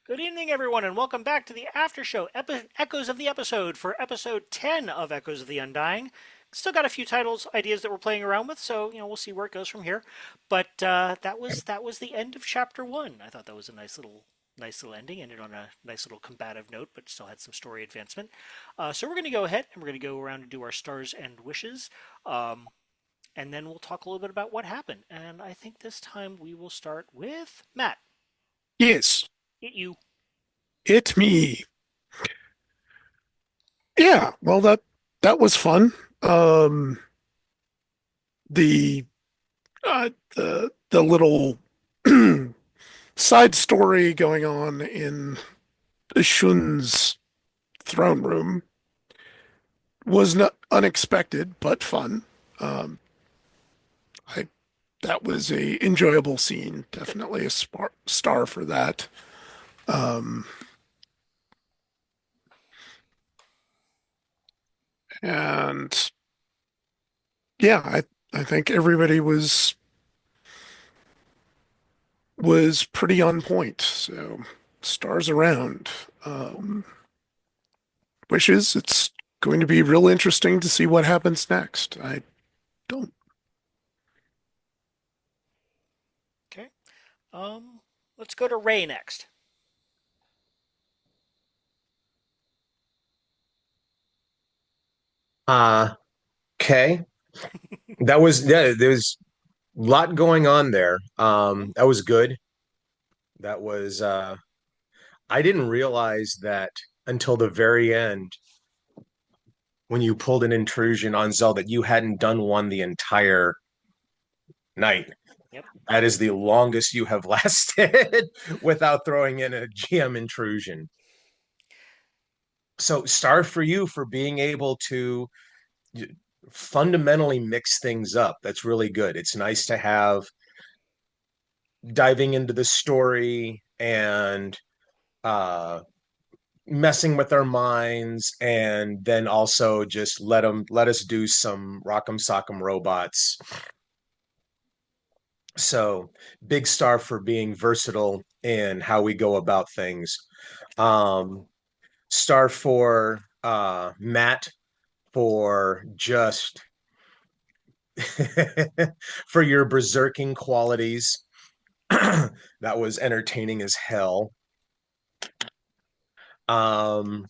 Good evening, everyone, and welcome back to the after show, Echoes of the Episode, for episode 10 of Echoes of the Undying. Still got a few ideas that we're playing around with, so we'll see where it goes from here. But that was the end of chapter one. I thought that was a nice little ending. Ended on a nice little combative note, but still had some story advancement. So we're going to go ahead and we're going to go around and do our stars and wishes, and then we'll talk a little bit about what happened. And I think this time we will start with Matt. Yes, It you. it me. Yeah, well that was fun. Um the the little side story going on in Shun's throne room was not unexpected but fun. Um I That was a enjoyable scene. Definitely a star for that. Um and yeah, I think everybody was pretty on point. So stars around. Wishes. It's going to be real interesting to see what happens next. I don't. Okay. Um, let's go to Ray next. Uh, okay. There's a lot going on there. Mm-hmm. That was good. That was I didn't realize that until the very end when you pulled an intrusion on Zell that you hadn't done one the entire night. Yep. That is the longest you have lasted without throwing in a GM intrusion. So star for you for being able to fundamentally mix things up. That's really good. It's nice to have diving into the story and uh messing with our minds, and then also just let us do some rock'em sock'em robots. So big star for being versatile in how we go about things. um Star for Matt for just for your berserking qualities. That was entertaining as hell. um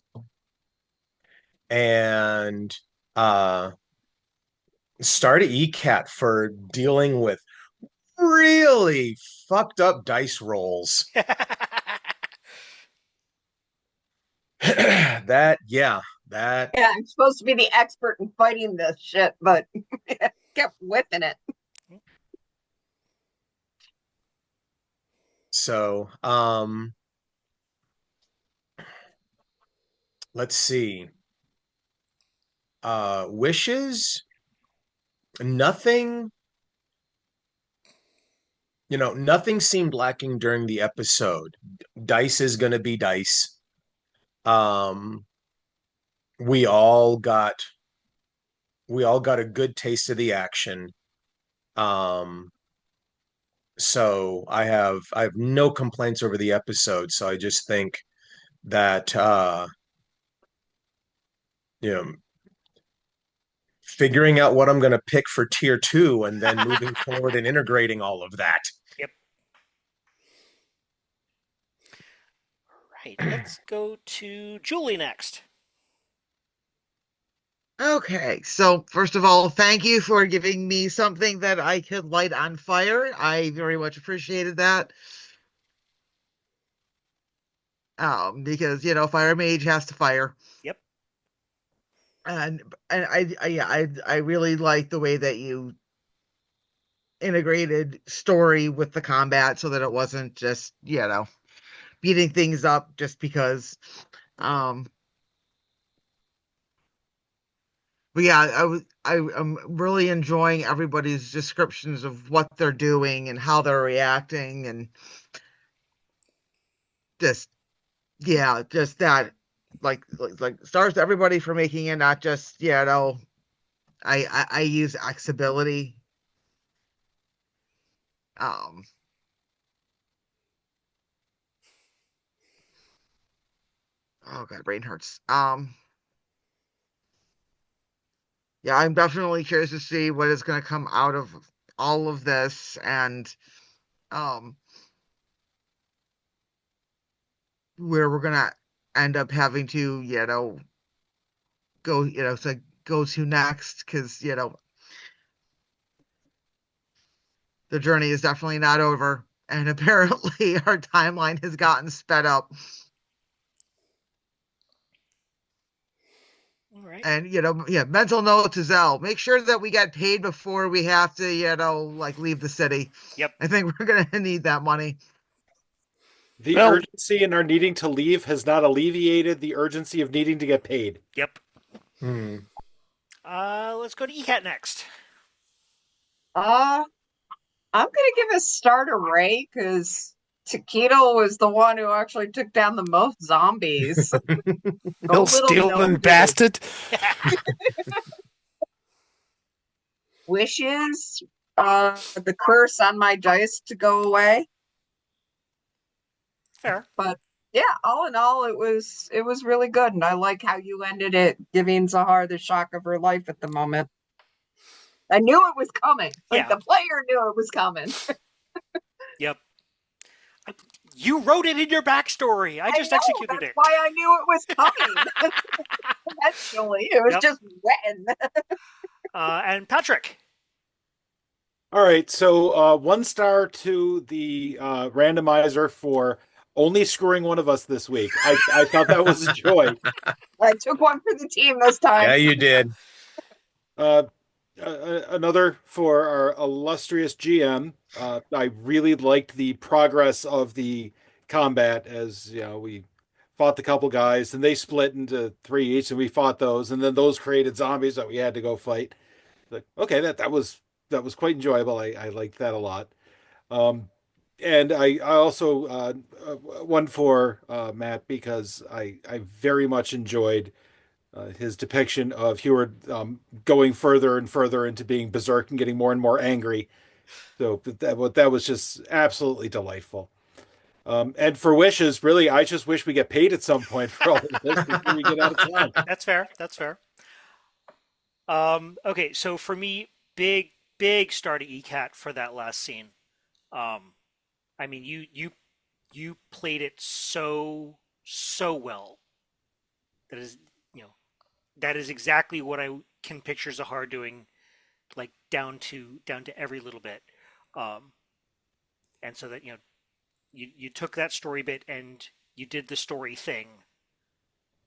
and uh Star to ECAT for dealing with really fucked up dice rolls. That, yeah, that. Yeah, I'm supposed to be the expert in fighting this shit, but kept whipping it. So, let's see. Wishes, nothing, nothing seemed lacking during the episode. Dice is going to be dice. Um, we all got we all got a good taste of the action. Um, so I have no complaints over the episode. So I just think that you know figuring out what I'm going to pick for tier two and then moving forward and integrating all of that. Yep. Right. Let's go to Julie next. Okay, so first of all, thank you for giving me something that I could light on fire. I very much appreciated that. Because fire mage has to fire, Yep. and I really like the way that you integrated story with the combat so that it wasn't just beating things up just because. Um, but yeah, I'm really enjoying everybody's descriptions of what they're doing and how they're reacting, and just just that, like stars to everybody for making it not just I use X ability. Um, oh god, brain hurts. Yeah, I'm definitely curious to see what is going to come out of all of this, and um, where we're gonna end up having to, go, to go to next, because the journey is definitely not over, and apparently our timeline has gotten sped up. All right. And yeah, mental note to Zell: make sure that we get paid before we have to, like leave the city. Yep. I think we're gonna need that money. The Well, urgency in our needing to leave has not alleviated the urgency of needing to get paid. Yep. Hmm. Let's go to ECAT next. I'm gonna give a star to Ray because Taquito was the one who actually took down the most zombies. Bill little stealing gnome dude. bastard. Wishes, the curse on my dice to go away. Fair. But yeah, all in all, it was really good, and I like how you ended it, giving Zahar the shock of her life at the moment. I knew it was coming. Like Yeah. the player knew it was coming. Yep. You wrote it in your backstory. I just know, executed that's it. why I knew it was coming. Eventually, it was Yep. just written. And Patrick. All right, so 1 star to the randomizer for only screwing one of us this week. I thought that was a joy. I took one for the team this time. Yeah, you did. Another for our illustrious GM. I really liked the progress of the combat as we fought the couple guys and they split into 3 each and we fought those and then those created zombies that we had to go fight. Like, okay, that was quite enjoyable. I liked that a lot. And I also one for Matt because I very much enjoyed his depiction of Heward going further and further into being berserk and getting more and more angry. So that was just absolutely delightful. And for wishes, really, I just wish we get paid at some point for all of this before we get out of town. That's fair. That's fair. Okay, so for me, big star to ECAT for that last scene. I mean, you played it so well. That is, you know, that is exactly what I can picture Zahar doing, like down to every little bit. Um, and so that you took that story bit and you did the story thing,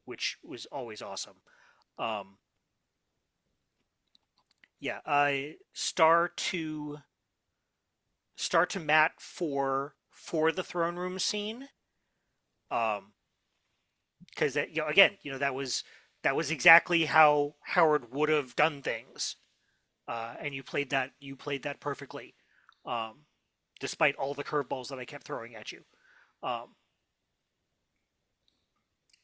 which was always awesome. Um, yeah, I star to Matt for the throne room scene. Um, because that again that was exactly how Howard would have done things, and you played that perfectly, um, despite all the curveballs that I kept throwing at you. Um,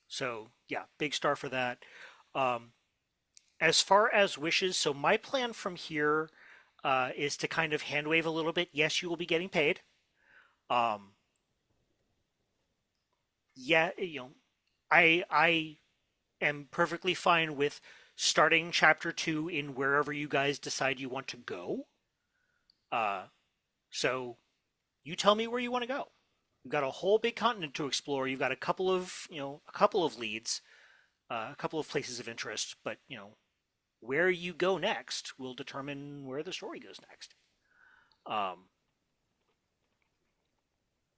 so yeah, big star for that. Um, as far as wishes, so my plan from here is to kind of hand wave a little bit. Yes, you will be getting paid. Um, yeah, I am perfectly fine with starting chapter 2 in wherever you guys decide you want to go. Uh, so you tell me where you want to go. You've got a whole big continent to explore. You've got a couple of leads, a couple of places of interest, but where you go next will determine where the story goes next. Um,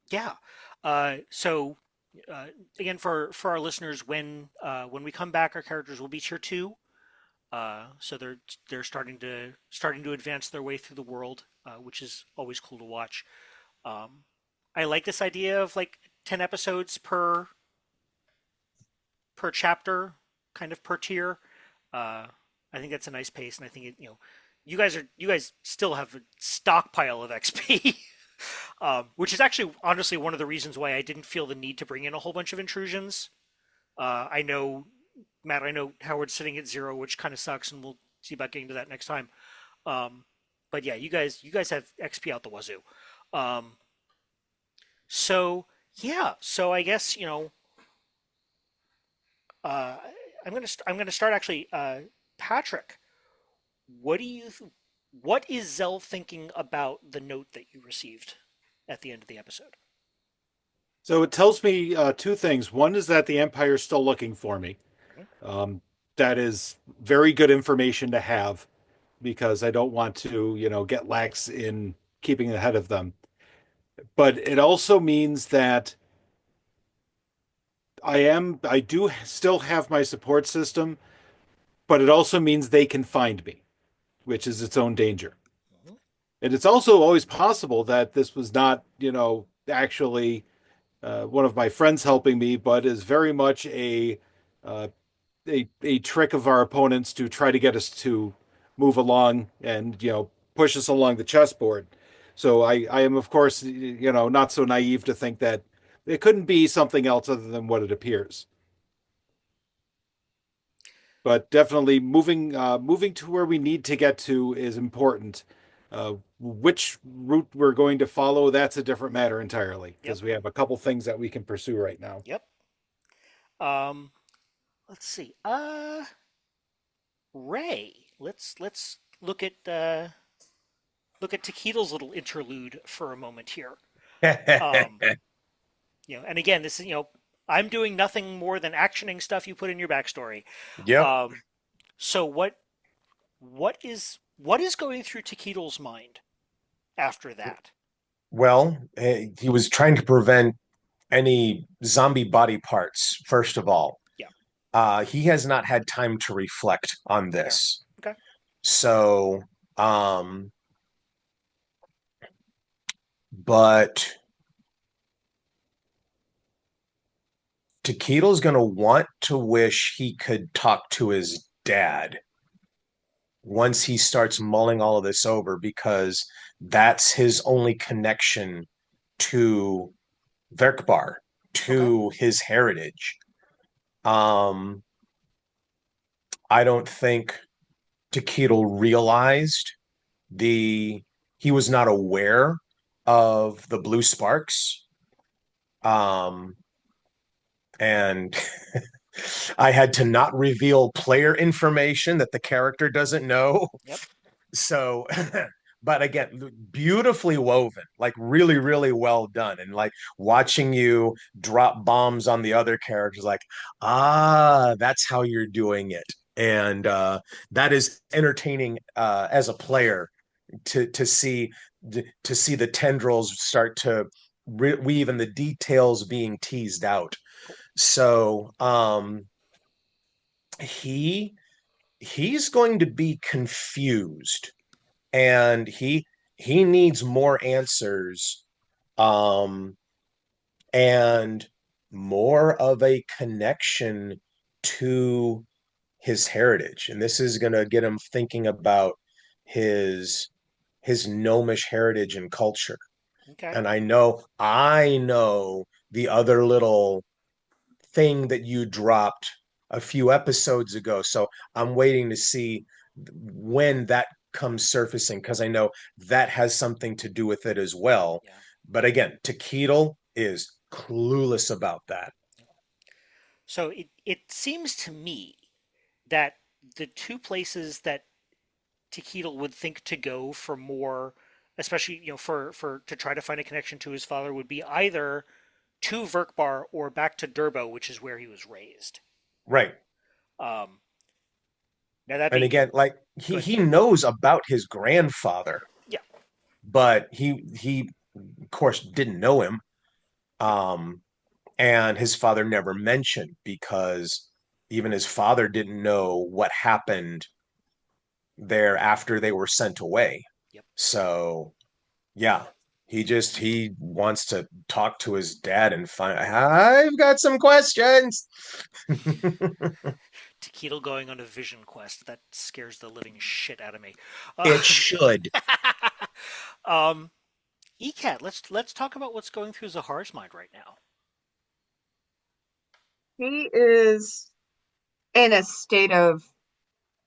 yeah. So uh, again, for our listeners, when we come back, our characters will be tier 2. So they're starting to advance their way through the world, which is always cool to watch. Um, I like this idea of like 10 episodes per chapter, kind of per tier. Uh, I think that's a nice pace, and I think you guys still have a stockpile of XP, which is actually honestly one of the reasons why I didn't feel the need to bring in a whole bunch of intrusions. I know Matt, I know Howard's sitting at 0, which kind of sucks, and we'll see about getting to that next time. Um, but yeah, you guys have XP out the wazoo. Um, so yeah, so I guess Uh, I'm gonna start actually. Patrick, what do you what is Zell thinking about the note that you received at the end of the episode? So it tells me two things. One is that the Empire's still looking for me. Mhm. Um, that is very good information to have because I don't want to, get lax in keeping ahead of them. But it also means that I do still have my support system, but it also means they can find me, which is its own danger. Mhm. And it's also always possible that this was not, actually one of my friends helping me, but is very much uh, a trick of our opponents to try to get us to move along and push us along the chessboard. So I am of course not so naive to think that it couldn't be something else other than what it appears. But definitely moving to where we need to get to is important. Which route we're going to follow, that's a different matter entirely Yep. because we have a couple things that we can pursue right now. Yep. Um, let's see. Ray. Let's look at Taquito's little interlude for a moment here. Um, and again, this is I'm doing nothing more than actioning stuff you put in your backstory. Yep. Um, so what is going through Taquito's mind after that? Well, he was trying to prevent any zombie body parts, first of all. Yeah. He has not had time to reflect on Fair. this. Okay. So, um, but Taquito's going to want to wish he could talk to his dad once he starts mulling all of this over because that's his only connection to Verkbar, Okay. to his heritage. Um, I don't think Taquito realized the he was not aware of the blue sparks. Um, and I had to not reveal player information that the character doesn't know. Yep. So, but again, beautifully woven, like really, really well done. And like watching you drop bombs on the other characters, like, that's how you're doing it. And that is entertaining as a player to see the tendrils start to weave and the details being teased out. Cool. So he he's going to be confused and he needs more answers um and more of a connection to his heritage, and this is going to get him thinking about his his gnomish heritage and culture. Okay. And I know the other little thing that you dropped a few episodes ago. So I'm waiting to see when that comes surfacing because I know that has something to do with it as well. Yeah. But again, Taquito is clueless about that. So it seems to me that the two places that Taquito would think to go for more, especially for to try to find a connection to his father, would be either to Verkbar or back to Durbo, which is where he was raised. Right. Um, now that And being again, like good. he knows about his grandfather, Yeah. but he of course didn't know him. Yep. And his father never mentioned because even his father didn't know what happened there after they were sent away. Yep. So yeah, he wants to talk to his dad and find I've got some questions. Taquito going on a vision quest that scares the living shit out of me. It should. um, ECAT, let's talk about what's going through Zahar's mind right now. He is in a state of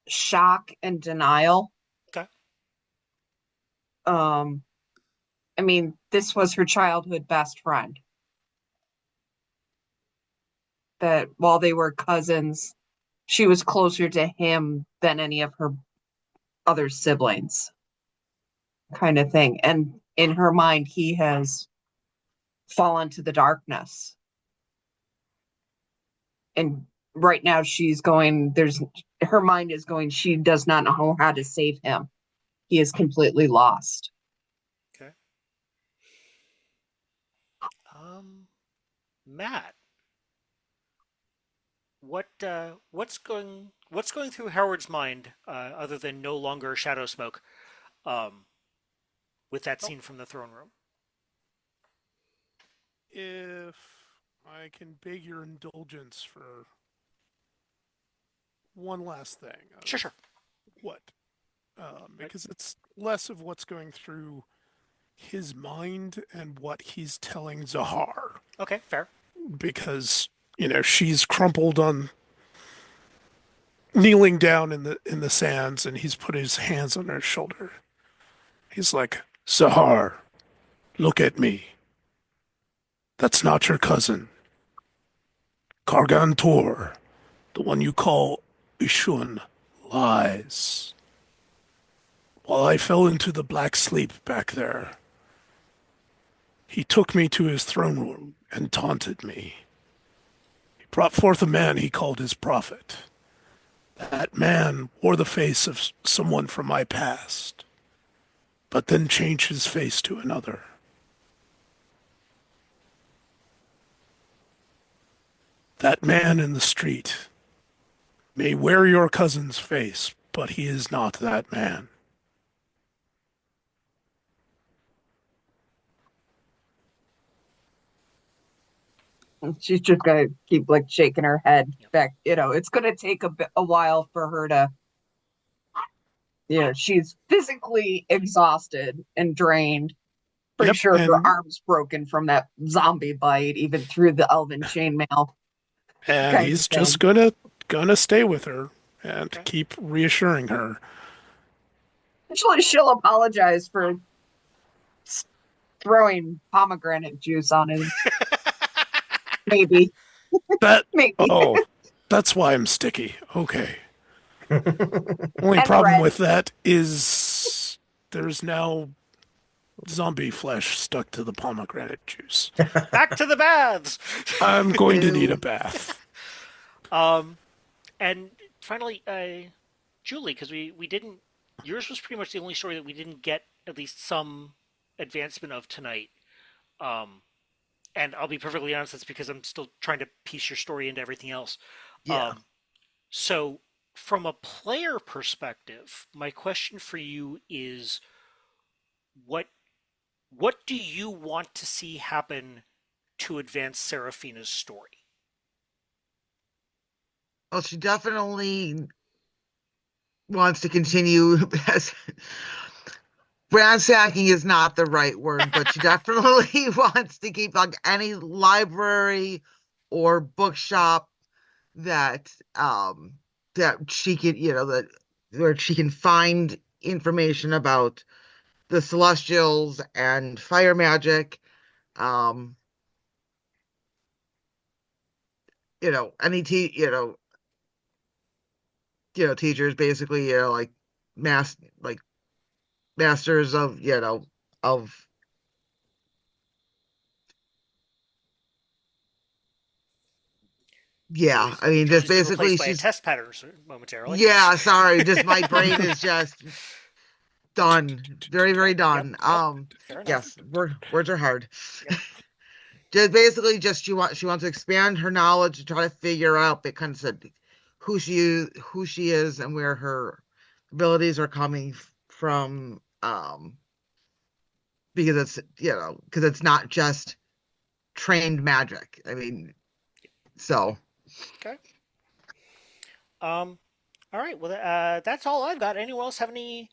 shock and denial. Okay. Um, I mean, this was her childhood best friend. that while they were cousins, she was closer to him than any of her other siblings, kind of thing. And in her mind, he has fallen to the darkness. And right now she's going, her mind is going, she does not know how to save him. He is completely lost. Okay. Matt, what's going through Howard's mind other than no longer shadow smoke um, with that Well, scene from the throne room? if I can beg your indulgence for one last thing Sure, of sure. what, because it's less of what's going through his mind and what he's telling Zahar, Okay, fair. because she's crumpled on kneeling down in the sands, and he's put his hands on her shoulder. He's like, Zahar, look at me. That's not your cousin. Kargantor, the one you call Ishun, lies. While I fell into the black sleep back there, he took me to his throne room and taunted me. He brought forth a man he called his prophet. That man wore the face of someone from my past, but then changed his face to another. That man in the street may wear your cousin's face, but he is not that man. She's just gonna keep like shaking her head Yep. back. It's gonna take a while for her to, she's physically exhausted and drained. Pretty Yep, sure her and arm's broken from that zombie bite, even through the elven chainmail and kind of he's just thing. gonna stay with her and Okay. keep reassuring her. Actually, she'll apologize for throwing pomegranate juice on him. Maybe, That maybe, oh, that's why I'm sticky. Okay. Only and problem red. with that is there's now zombie flesh stuck to the pomegranate juice. Back to the baths. I'm going to need a Ew. bath. um, and finally, Julie, because we didn't. Yours was pretty much the only story that we didn't get at least some advancement of tonight. Um, and I'll be perfectly honest, that's because I'm still trying to piece your story into everything else. Yeah. Um, so, from a player perspective, my question for you is, what what do you want to see happen to advance Seraphina's story? Well, she definitely wants to continue as ransacking is not the right word, but she definitely wants to keep like any library or bookshop that that she can, that where she can find information about the celestials and fire magic. Um, any teachers basically, like mass like masters of, of yeah, I mean, just Julie's been basically replaced by a she's, test pattern momentarily. yeah, sorry, just my brain is just done. Very, very Yep. done. Nope. Fair enough. Yes, words are hard. Yep. Just basically just she wants to expand her knowledge to try to figure out because of who she is and where her abilities are coming from. Because it's not just trained magic. I mean, so Okay. Um. All right. Well, that's all I've got. Anyone else have any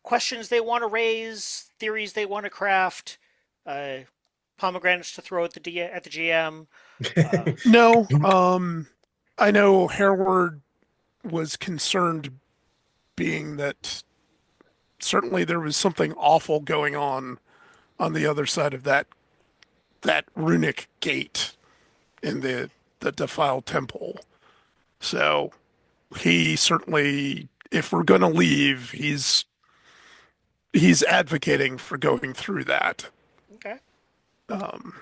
questions they want to raise, theories they want to craft, uh, pomegranates to throw at the GM? Uh, No, I know Hereward was concerned, being that certainly there was something awful going on the other side of that runic gate in the the defiled temple. So he certainly, if we're going to leave, he's advocating for going through that. Okay. Um,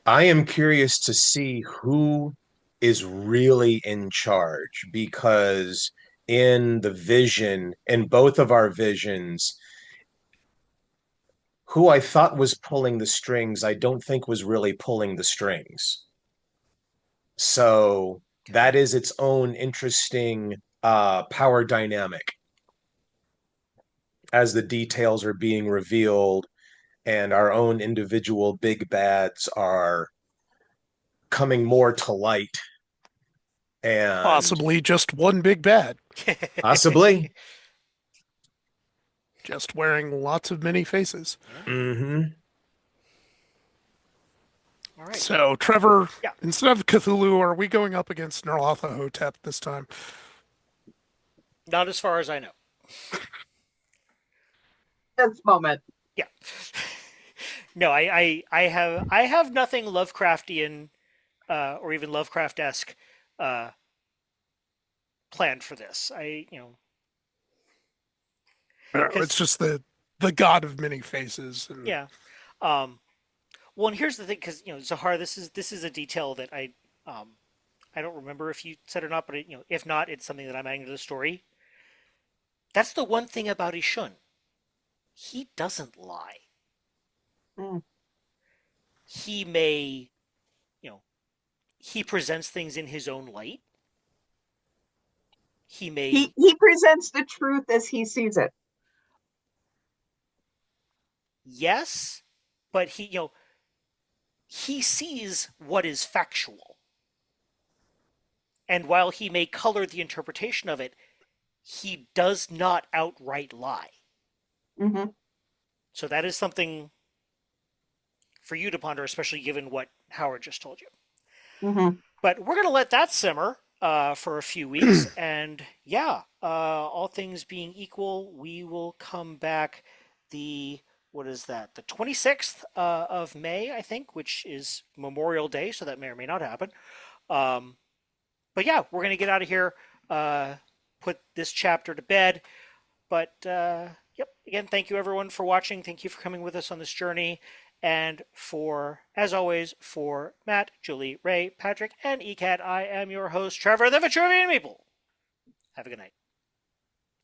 I am curious to see who is really in charge because in both of our visions, who I thought was pulling the strings, I don't think was really pulling the strings. So Okay. that is its own interesting power dynamic as the details are being revealed and our own individual big bads are coming more to light and Possibly just one big bad, possibly. just wearing lots of many faces. Yeah. Hmm. All right. So, Trevor, Yeah. instead of Cthulhu, are we going up against Nerlatha this time? Not as far as I know. This moment. Yeah. No, I have nothing Lovecraftian or even Lovecraft-esque uh, planned for this. It's Because just the god of many faces, and yeah. Um, well, and here's the thing, because Zahar, this is a detail that um, I don't remember if you said or not, but if not, it's something that I'm adding to the story. That's the one thing about Ishun. He doesn't lie. Mm. He may, you know, he presents things in his own light. He may, He presents the truth as he sees it. yes, but he sees what is factual. And while he may color the interpretation of it, he does not outright lie. Mm-hmm. So that is something for you to ponder, especially given what Howard just told you. Mm-hmm. But we're going to let that simmer for a few weeks. And yeah, all things being equal, we will come back what is that? The 26th of May, I think, which is Memorial Day. So that may or may not happen. Um, but yeah, we're going to get out of here, put this chapter to bed. But yep, again, thank you everyone for watching. Thank you for coming with us on this journey. And as always, for Matt, Julie, Ray, Patrick, and ECAT, I am your host, Trevor, the Vitruvian Meeple. Have a good night.